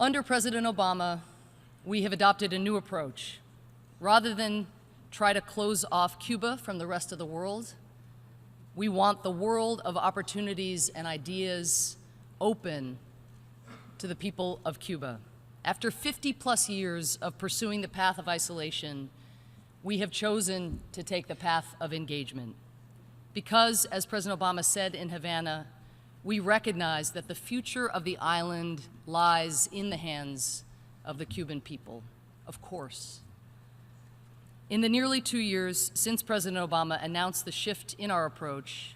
Under President Obama, we have adopted a new approach. Rather than try to close off Cuba from the rest of the world, we want the world of opportunities and ideas open to the people of Cuba. After 50+ years of pursuing the path of isolation, we have chosen to take the path of engagement. Because, as President Obama said in Havana, we recognize that the future of the island lies in the hands of the Cuban people, of course. In the nearly 2 years since President Obama announced the shift in our approach,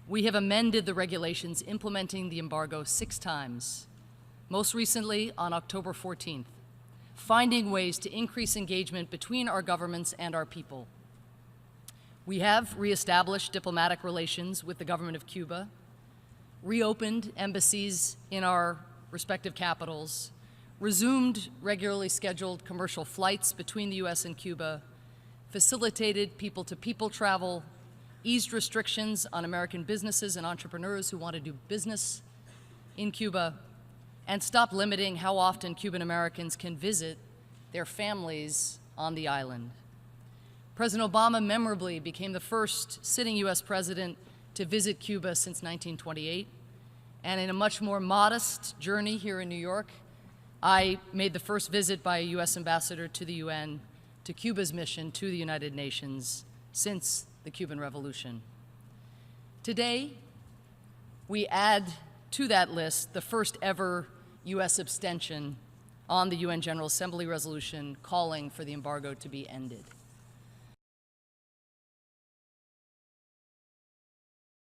we have amended the regulations implementing the embargo 6 times, most recently on October 14th, finding ways to increase engagement between our governments and our people. We have reestablished diplomatic relations with the government of Cuba, reopened embassies in our respective capitals, resumed regularly scheduled commercial flights between the U.S. and Cuba, facilitated people-to-people travel, eased restrictions on American businesses and entrepreneurs who want to do business in Cuba, and stopped limiting how often Cuban Americans can visit their families on the island. President Obama memorably became the first sitting U.S. president to visit Cuba since 1928, and in a much more modest journey here in New York, I made the first visit by a U.S. ambassador to the UN to Cuba's mission to the United Nations since the Cuban Revolution. Today, we add to that list the first ever U.S. abstention on the UN General Assembly resolution calling for the embargo to be ended.